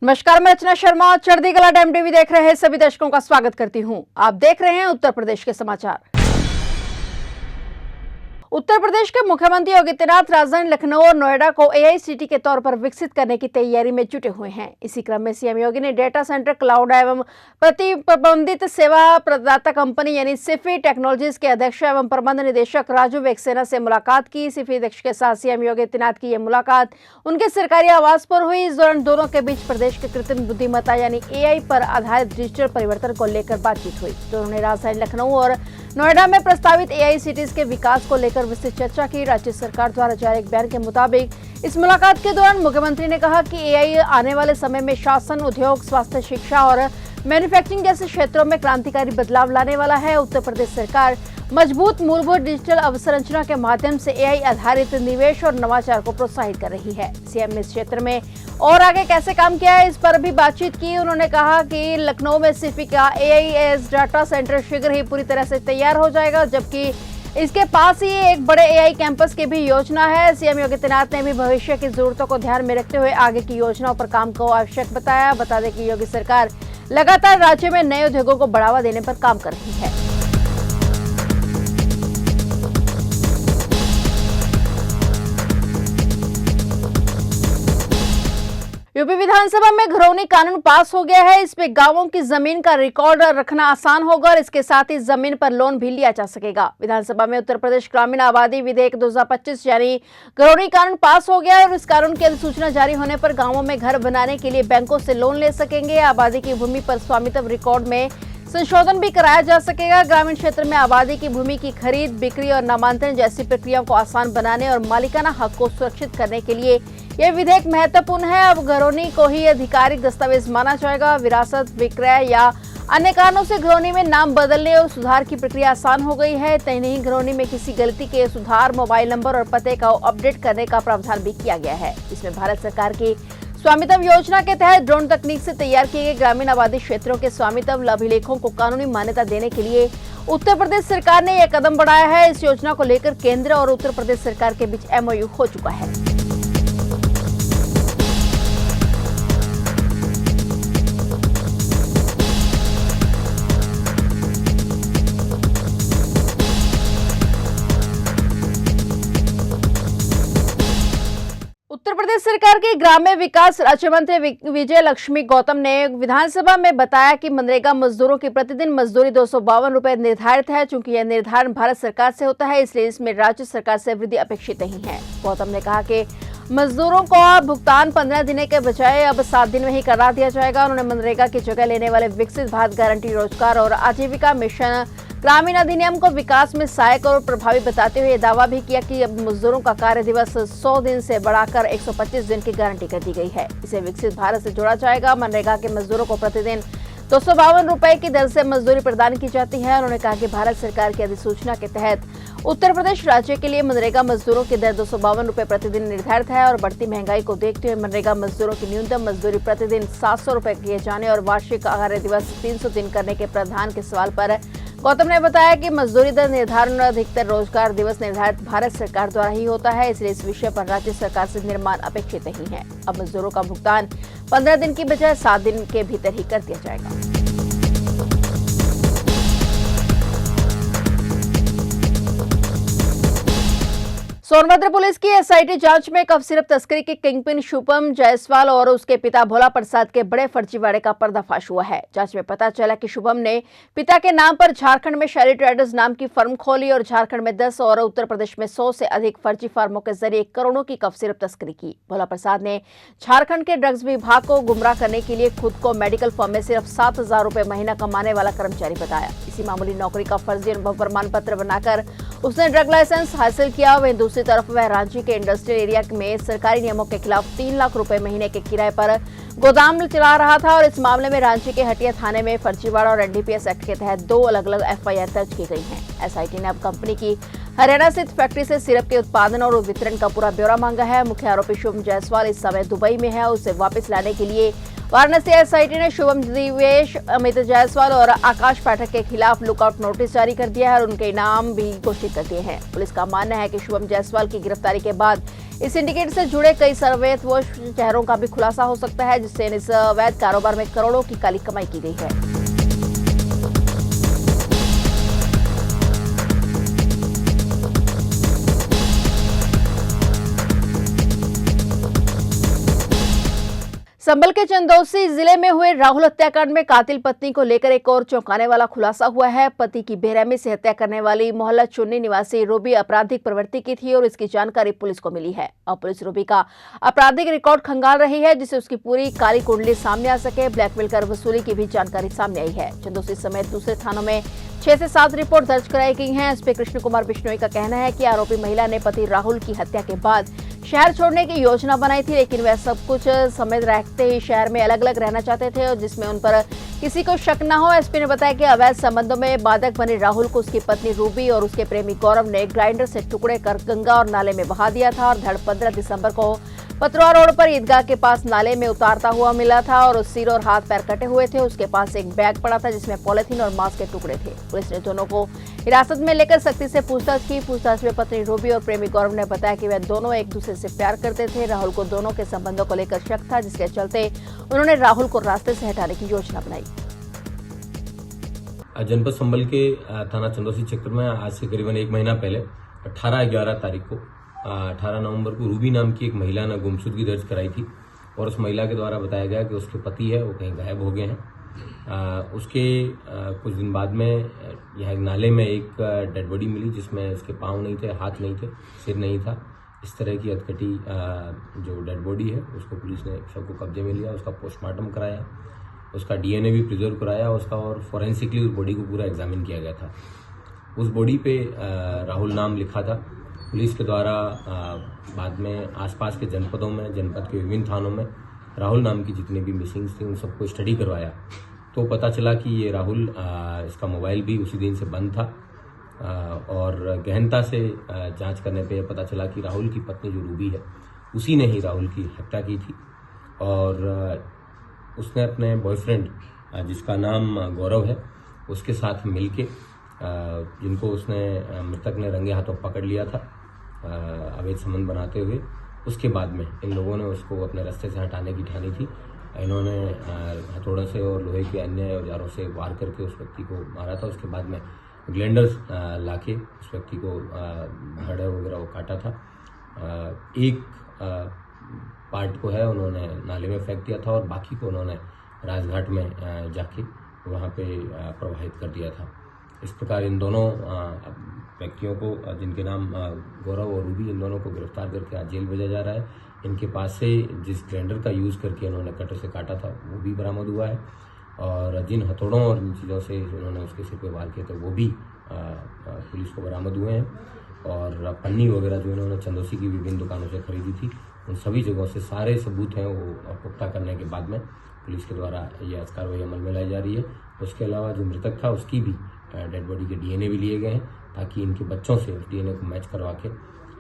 नमस्कार, मैं रचना शर्मा। चढ़ती कला टाइम टीवी देख रहे हैं सभी दर्शकों का स्वागत करती हूं। आप देख रहे हैं उत्तर प्रदेश के समाचार। उत्तर प्रदेश के मुख्यमंत्री योगी आदित्यनाथ राजधानी लखनऊ और नोएडा को एआई सिटी के तौर पर विकसित करने की तैयारी में जुटे हुए हैं। इसी क्रम में सीएम योगी ने डेटा सेंटर, क्लाउड एवं प्रतिप्रबंधित सेवा प्रदाता कंपनी यानी सिफी टेक्नोलॉजीज के अध्यक्ष एवं प्रबंध निदेशक राजू वेक्सेना से मुलाकात की। सिफी अध्यक्ष के साथ सीएम योगी आदित्यनाथ की यह मुलाकात उनके सरकारी आवास पर हुई। इस दौरान दोनों के बीच प्रदेश के कृत्रिम बुद्धिमत्ता यानी एआई पर आधारित डिजिटल परिवर्तन को लेकर बातचीत हुई। दोनों ने राजधानी लखनऊ और नोएडा में प्रस्तावित एआई सिटीज के विकास को लेकर विस्तृत चर्चा की। राज्य सरकार द्वारा जारी एक बयान के मुताबिक इस मुलाकात के दौरान मुख्यमंत्री ने कहा कि एआई आने वाले समय में शासन, उद्योग, स्वास्थ्य, शिक्षा और मैन्युफैक्चरिंग जैसे क्षेत्रों में क्रांतिकारी बदलाव लाने वाला है। उत्तर प्रदेश सरकार मजबूत मूलभूत डिजिटल अवसंरचना के माध्यम से एआई आधारित निवेश और नवाचार को प्रोत्साहित कर रही है। सीएम ने इस क्षेत्र में और आगे कैसे काम किया है, इस पर भी बातचीत की। उन्होंने कहा कि लखनऊ में सिफी का एआईएस डाटा सेंटर शीघ्र ही पूरी तरह से तैयार हो जाएगा, जबकि इसके पास ही एक बड़े एआई कैंपस की भी योजना है। सीएम योगी आदित्यनाथ ने भी भविष्य की जरूरतों को ध्यान में रखते हुए आगे की योजनाओं पर काम को आवश्यक बताया। बता दें कि योगी सरकार लगातार राज्य में नए उद्योगों को बढ़ावा देने पर काम कर रही है। यूपी विधानसभा में घरौनी कानून पास हो गया है। इसमें गांवों की जमीन का रिकॉर्ड रखना आसान होगा और इसके साथ ही जमीन पर लोन भी लिया जा सकेगा। विधानसभा में उत्तर प्रदेश ग्रामीण आबादी विधेयक 2025 यानी घरौनी कानून पास हो गया है और इस कानून की अधिसूचना जारी होने पर गांवों में घर बनाने के लिए बैंकों से लोन ले सकेंगे। आबादी की भूमि पर स्वामित्व रिकॉर्ड में संशोधन भी कराया जा सकेगा। ग्रामीण क्षेत्र में आबादी की भूमि की खरीद, बिक्री और नामांतरण जैसी प्रक्रियाओं को आसान बनाने और मालिकाना हक को सुरक्षित करने के लिए यह विधेयक महत्वपूर्ण है। अब घरौनी को ही आधिकारिक दस्तावेज माना जाएगा। विरासत, विक्रय या अन्य कारणों से घरौनी में नाम बदलने और सुधार की प्रक्रिया आसान हो गई है। तय नहीं, घरौनी में किसी गलती के सुधार, मोबाइल नंबर और पते का अपडेट करने का प्रावधान भी किया गया है। इसमें भारत सरकार की स्वामित्व योजना के तहत ड्रोन तकनीक से तैयार किए गए ग्रामीण आबादी क्षेत्रों के स्वामित्व अभिलेखों को कानूनी मान्यता देने के लिए उत्तर प्रदेश सरकार ने यह कदम बढ़ाया है। इस योजना को लेकर केंद्र और उत्तर प्रदेश सरकार के बीच एमओयू हो चुका है। उत्तर प्रदेश सरकार के ग्राम्य विकास राज्य मंत्री विजय लक्ष्मी गौतम ने विधानसभा में बताया कि मनरेगा मजदूरों की प्रतिदिन मजदूरी 252 रुपए निर्धारित है। चूंकि यह निर्धारण भारत सरकार से होता है, इसलिए इसमें राज्य सरकार से वृद्धि अपेक्षित नहीं है। गौतम ने कहा कि मजदूरों का भुगतान 15 दिन के बजाय अब 7 दिन में ही करा दिया जाएगा। उन्होंने मनरेगा की जगह लेने वाले विकसित भारत गारंटी रोजगार और आजीविका मिशन ग्रामीण अधिनियम को विकास में सहायक और प्रभावी बताते हुए दावा भी किया कि अब मजदूरों का कार्य दिवस 100 दिन से बढ़ाकर 125 दिन की गारंटी कर दी गई है। इसे विकसित भारत से जोड़ा जाएगा। मनरेगा के मजदूरों को प्रतिदिन 252 रुपए की दर से मजदूरी प्रदान की जाती है। उन्होंने कहा कि भारत सरकार की अधिसूचना के तहत उत्तर प्रदेश राज्य के लिए मनरेगा मजदूरों की दर 252 रुपए प्रतिदिन निर्धारित है और बढ़ती महंगाई को देखते हुए मनरेगा मजदूरों की न्यूनतम मजदूरी प्रतिदिन 700 रुपए किए जाने और वार्षिक कार्य दिवस 300 दिन करने के प्रावधान के सवाल पर गौतम ने बताया कि मजदूरी दर निर्धारण और अधिकतर रोजगार दिवस निर्धारित भारत सरकार द्वारा ही होता है, इसलिए इस विषय पर राज्य सरकार से निर्माण अपेक्षित नहीं है। अब मजदूरों का भुगतान 15 दिन की बजाय 7 दिन के भीतर ही कर दिया जाएगा। सोनभद्र पुलिस की एसआईटी जांच में कफ सिरप तस्करी के किंगपिन शुभम जायसवाल और उसके पिता भोला प्रसाद के बड़े फर्जीवाड़े का पर्दाफाश हुआ है। जांच में पता चला कि शुभम ने पिता के नाम पर झारखंड में शैली ट्रेडर्स नाम की फर्म खोली और झारखंड में 10 और उत्तर प्रदेश में 100 से अधिक फर्जी फर्मों के जरिए करोड़ों की कफ सिरप तस्करी की। भोला प्रसाद ने झारखंड के ड्रग्स विभाग को गुमराह करने के लिए खुद को मेडिकल फर्म में सिर्फ 7,000 रुपए महीना कमाने वाला कर्मचारी बताया। इसी मामूली नौकरी का फर्जी अनुभव प्रमाण पत्र बनाकर उसने ड्रग लाइसेंस हासिल किया। वहीं दूसरी तरफ वह रांची के इंडस्ट्रियल एरिया में सरकारी नियमों के खिलाफ 3 लाख रुपए महीने के किराए पर गोदाम चला रहा था और इस मामले में रांची के हटिया थाने में फर्जीवाड़ा और एनडीपीएस एक्ट के तहत 2 अलग-अलग एफआईआर दर्ज की गई हैं। एसआईटी ने अब कंपनी की हरियाणा स्थित फैक्ट्री से सिरप के उत्पादन और वितरण का पूरा ब्यौरा मांगा है। मुख्य आरोपी शुभम जायसवाल इस समय दुबई में है। उसे वापस लाने के लिए वाराणसी एसआईटी ने शुभम दिवेश, अमित जायसवाल और आकाश पाठक के खिलाफ लुकआउट नोटिस जारी कर दिया है और उनके नाम भी घोषित कर दिए हैं। पुलिस का मानना है कि शुभम जायसवाल की गिरफ्तारी के बाद इस सिंडिकेट से जुड़े कई सर्वैत व चेहरों का भी खुलासा हो सकता है, जिससे इस अवैध कारोबार में करोड़ों की काली कमाई की गई है। संभल के चंदौसी जिले में हुए राहुल हत्याकांड में कातिल पत्नी को लेकर एक और चौंकाने वाला खुलासा हुआ है। पति की बेरहमी से हत्या करने वाली मोहल्ला चुन्नी निवासी रूबी आपराधिक प्रवृत्ति की थी और इसकी जानकारी पुलिस को मिली है। अब पुलिस रूबी का आपराधिक रिकॉर्ड खंगाल रही है, जिससे उसकी पूरी काली कुंडली सामने आ सके। ब्लैकमेल कर वसूली की भी जानकारी सामने आई है। चंदौसी समेत दूसरे थानों में 6 से 7 रिपोर्ट दर्ज कराई गई हैं। एसपी कृष्ण कुमार बिश्नोई का कहना है कि आरोपी महिला ने पति राहुल की हत्या के बाद शहर छोड़ने की योजना बनाई थी, लेकिन वह सब कुछ समेत रखते ही शहर में अलग अलग रहना चाहते थे और जिसमें उन पर किसी को शक न हो। एसपी ने बताया कि अवैध संबंधों में बाधक बने राहुल को उसकी पत्नी रूबी और उसके प्रेमी गौरव ने ग्राइंडर से टुकड़े कर गंगा और नाले में बहा दिया था और धड़ 15 दिसंबर को पतरुआ रोड पर ईदगाह के पास नाले में उतारता हुआ मिला था और सिर और हाथ पैर कटे हुए थे। उसके पास एक बैग पड़ा था जिसमें पॉलिथीन और मांस के टुकड़े थे। पुलिस ने दोनों को हिरासत में लेकर सख्ती से पूछताछ की। पूछताछ में पत्नी रूबी और प्रेमी गौरव ने बताया कि वे दोनों एक दूसरे से प्यार करते थे। राहुल को दोनों के संबंधों को लेकर शक था, जिसके चलते उन्होंने राहुल को रास्ते से हटाने की योजना बनाई। जनपद संभल के थाना चंदौसी क्षेत्र में आज से करीबन 1 महीना पहले 18-11 तारीख को 18 नवंबर को रूबी नाम की एक महिला ने गुमशुदगी दर्ज कराई थी और उस महिला के द्वारा बताया गया कि उसके पति है वो कहीं गायब हो गए हैं। उसके कुछ दिन बाद में यहाँ एक नाले में एक डेड बॉडी मिली, जिसमें उसके पाँव नहीं थे, हाथ नहीं थे, सिर नहीं था। इस तरह की अधकटी जो डेड बॉडी है उसको पुलिस ने शव को कब्जे में लिया, उसका पोस्टमार्टम कराया, उसका डीएनए भी प्रिजर्व कराया उसका और फॉरेंसिकली उस बॉडी को पूरा एग्जामिन किया गया था। उस बॉडी पे राहुल नाम लिखा था। पुलिस के द्वारा बाद में आसपास के जनपदों में, जनपद के विभिन्न थानों में राहुल नाम की जितने भी मिसिंग्स थी उन सबको स्टडी करवाया तो पता चला कि ये राहुल इसका मोबाइल भी उसी दिन से बंद था और गहनता से जांच करने पे पता चला कि राहुल की पत्नी जो रूबी है उसी ने ही राहुल की हत्या की थी और उसने अपने बॉयफ्रेंड जिसका नाम गौरव है उसके साथ मिलके जिनको उसने मृतक ने रंगे हाथों पकड़ लिया था अवैध संबंध बनाते हुए, उसके बाद में इन लोगों ने उसको अपने रास्ते से हटाने की ठानी थी। इन्होंने हथौड़ों से और लोहे के अन्य औजारों से वार करके उस व्यक्ति को मारा था। उसके बाद में ग्लेंडर लाके उस व्यक्ति को धड़ वगैरह वो काटा था। एक पार्ट को है उन्होंने नाले में फेंक दिया था और बाकी को उन्होंने राजघाट में जाके वहाँ पे प्रवाहित कर दिया था। इस प्रकार इन दोनों व्यक्तियों को जिनके नाम गौरव और रूबी, इन दोनों को गिरफ्तार करके आज जेल भेजा जा रहा है। इनके पास से जिस ग्राइंडर का यूज़ करके इन्होंने कटर से काटा था वो भी बरामद हुआ है और जिन हथौड़ों और इन चीज़ों से उन्होंने उसके सिर पे वार किए थे वो भी पुलिस को बरामद हुए हैं और पन्नी वगैरह जो इन्होंने चंदौसी की विभिन्न दुकानों से खरीदी थी उन सभी जगहों से सारे सबूत हैं वो पुख्ता करने के बाद में पुलिस के द्वारा ये आज कार्रवाई अमल में लाई जा रही है। उसके अलावा जो मृतक था उसकी भी डेड बॉडी के डीएनए भी लिए गए हैं ताकि इनके बच्चों से उस डीएनए को मैच करवा के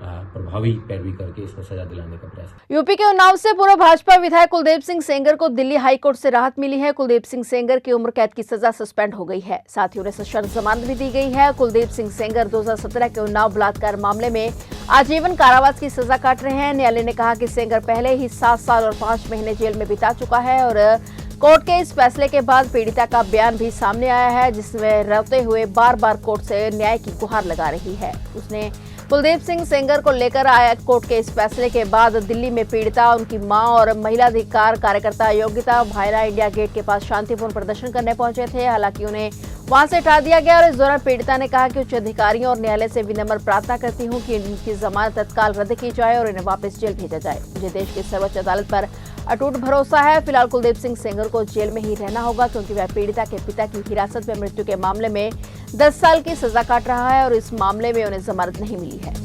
प्रभावी पैरवी करके इसमें सजा दिलाने का प्रयास। यूपी के उन्नाव से पूर्व भाजपा विधायक कुलदीप सिंह सेंगर को दिल्ली हाई कोर्ट से राहत मिली है। कुलदीप सिंह सेंगर की उम्र कैद की सजा सस्पेंड हो गई है, साथ ही उन्हें सशर्त जमानत भी दी गई है। कुलदीप सिंह सेंगर 2017 के उन्नाव बलात्कार मामले में आजीवन कारावास की सजा काट रहे हैं। न्यायालय ने कहा कि सेंगर पहले ही 7 साल और 5 महीने जेल में बिता चुका है और कोर्ट के इस फैसले के बाद पीड़िता का बयान भी सामने आया है, जिसमें रोते हुए बार बार कोर्ट से न्याय की गुहार लगा रही है। उसने कुलदीप सिंह सेंगर को लेकर आया कोर्ट के इस फैसले के बाद दिल्ली में पीड़िता, उनकी मां और महिला अधिकार कार्यकर्ता योगिता भायरा इंडिया गेट के पास शांतिपूर्ण प्रदर्शन करने पहुंचे थे। हालांकि उन्हें वहां से हटा दिया गया और इस दौरान पीड़िता ने कहा कि उच्च अधिकारियों और न्यायालय से विनम्र प्रार्थना करती हूं कि इनकी जमानत तत्काल रद्द की जाए और इन्हें वापस जेल भेजा जाए। मुझे देश की सर्वोच्च अदालत पर अटूट भरोसा है। फिलहाल कुलदीप सिंह सेंगर को जेल में ही रहना होगा क्योंकि वह पीड़िता के पिता की हिरासत में मृत्यु के मामले में 10 साल की सजा काट रहा है और इस मामले में उन्हें जमानत नहीं मिली है।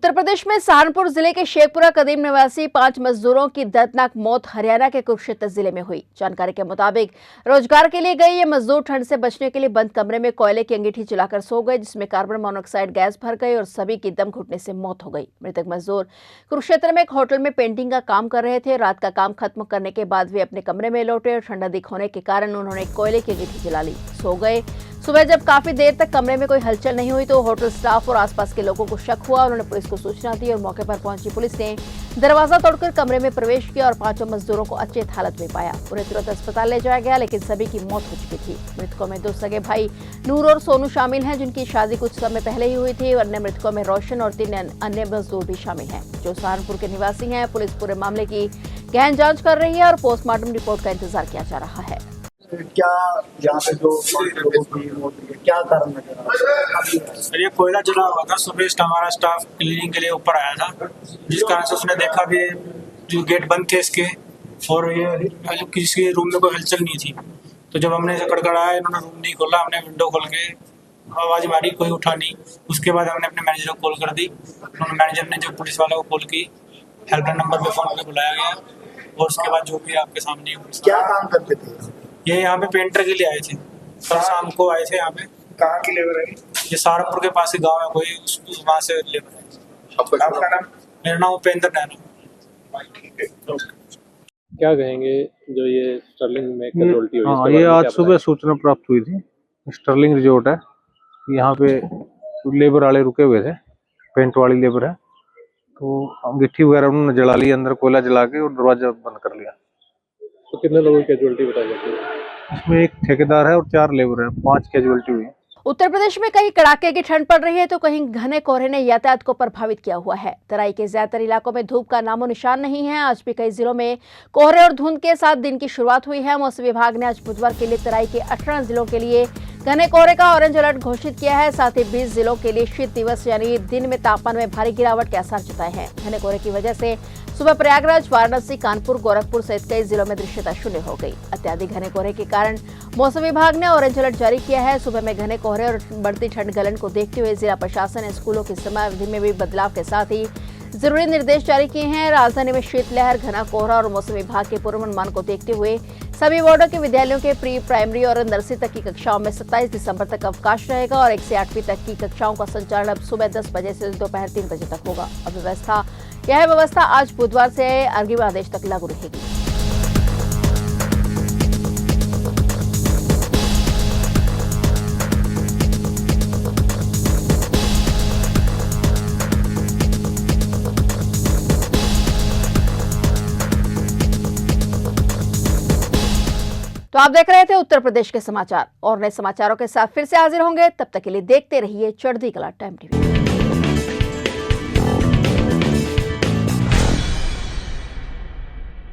उत्तर प्रदेश में सहारनपुर जिले के शेखपुरा कदीम निवासी 5 मजदूरों की दर्दनाक मौत हरियाणा के कुरुक्षेत्र जिले में हुई। जानकारी के मुताबिक रोजगार के लिए गए ये मजदूर ठंड से बचने के लिए बंद कमरे में कोयले की अंगीठी जलाकर सो गए, जिसमें कार्बन मोनोऑक्साइड गैस भर गई और सभी की दम घुटने से मौत हो गई। मृतक मजदूर कुरुक्षेत्र में एक होटल में पेंटिंग का काम कर रहे थे। रात का काम खत्म करने के बाद वे अपने कमरे में लौटे और ठंड अधिक होने के कारण उन्होंने कोयले की अंगीठी जला ली, सो गए। सुबह जब काफी देर तक कमरे में कोई हलचल नहीं हुई तो होटल स्टाफ और आसपास के लोगों को शक हुआ। उन्होंने पुलिस को सूचना दी और मौके पर पहुंची पुलिस ने दरवाजा तोड़कर कमरे में प्रवेश किया और 5 मजदूरों को अचेत हालत में पाया। उन्हें तुरंत अस्पताल ले जाया गया, लेकिन सभी की मौत हो चुकी थी। मृतकों में 2 सगे भाई नूर और सोनू शामिल हैं, जिनकी शादी कुछ समय पहले ही हुई थी। अन्य मृतकों में रोशन और 3 अन्य मजदूर भी शामिल हैं, जो सहारनपुर के निवासी हैं। पुलिस पूरे मामले की गहन जाँच कर रही है और पोस्टमार्टम रिपोर्ट का इंतजार किया जा रहा है। क्या यहाँ पे जो लोगों की मौत हुई है, क्या कारण नजर आ रहा है? ये कोयला जला हुआ था। सुबह हमारा स्टाफ क्लीनिंग के लिए ऊपर आया था, जिस कारण से उसने देखा कि जो गेट बंद थे इसके और ये किसी रूम में कोई हलचल नहीं थी। तो जब हमने इसे कड़कड़ाया, इन्होंने रूम नहीं खोला, हमने विंडो खोल के आवाज मारी, कोई उठा नहीं। उसके बाद हमने अपने मैनेजर को कॉल कर दी। उन्होंने मैनेजर ने जो पुलिस वालों को कॉल की, हेल्पलाइन नंबर पे फोन पे बुलाया गया और उसके बाद जो भी आपके सामने क्या काम करते थे? ये यहाँ पे पेंटर के लिए आए थे। कल शाम को आए थे यहाँ पे। कहाँ की लेबर है? ये सहारनपुर के पास ही गांव है कोई, वहाँ से लेबर है। आपका नाम? मेरा नाम उपेंद्र नैना। क्या कहेंगे जो ये स्टर्लिंग में कैजुअल्टी हुई? हाँ, ये आज सुबह सूचना प्राप्त हुई थी। स्टर्लिंग रिजॉर्ट है, यहाँ पे लेबर वाले रुके हुए थे, पेंट वाली लेबर है। तो अंगीठी वगैरह उन्होंने जला ली, अंदर कोयला जला के और दरवाजा बंद कर लिया। तो कितने लोगों की कैजुअल्टी बताई जाती है? इसमें एक ठेकेदार है और 4 लेबर है, 5 कैजुअल्टी हुई है। उत्तर प्रदेश में कहीं कड़ाके की ठंड पड़ रही है तो कहीं घने कोहरे ने यातायात को प्रभावित किया हुआ है। तराई के ज्यादातर इलाकों में धूप का नामो निशान नहीं है। आज भी कई जिलों में कोहरे और धुंध के साथ दिन की शुरुआत हुई है। मौसम विभाग ने आज बुधवार के लिए तराई के 18 जिलों के लिए घने कोहरे का ऑरेंज अलर्ट घोषित किया है। साथ ही 20 जिलों के लिए शीत दिवस यानी दिन में तापमान में भारी गिरावट के आसार जताए हैं। घने कोहरे की वजह से सुबह प्रयागराज, वाराणसी, कानपुर, गोरखपुर सहित कई जिलों में दृश्यता शून्य हो गई। अत्याधिक घने कोहरे के कारण मौसम विभाग ने ऑरेंज अलर्ट जारी किया है। सुबह में घने कोहरे और बढ़ती ठंड गलन को देखते हुए जिला प्रशासन ने स्कूलों की समय अवधि में भी बदलाव के साथ ही जरूरी निर्देश जारी किए हैं। राजधानी में शीतलहर, घना कोहरा और मौसम विभाग के पूर्वानुमान को देखते हुए सभी बोर्डों के विद्यालयों के प्री प्राइमरी और नर्सरी तक की कक्षाओं में 27 दिसंबर तक अवकाश रहेगा और 1 से 8वीं तक की कक्षाओं का संचालन अब सुबह 10 बजे से दोपहर 3 बजे तक होगा। यह व्यवस्था आज बुधवार से अग्रिम आदेश तक लागू रहेगी। तो आप देख रहे थे उत्तर प्रदेश के समाचार और नए समाचारों के साथ फिर से हाजिर होंगे। तब तक के लिए देखते रहिए चढ़ती कला टाइम टीवी।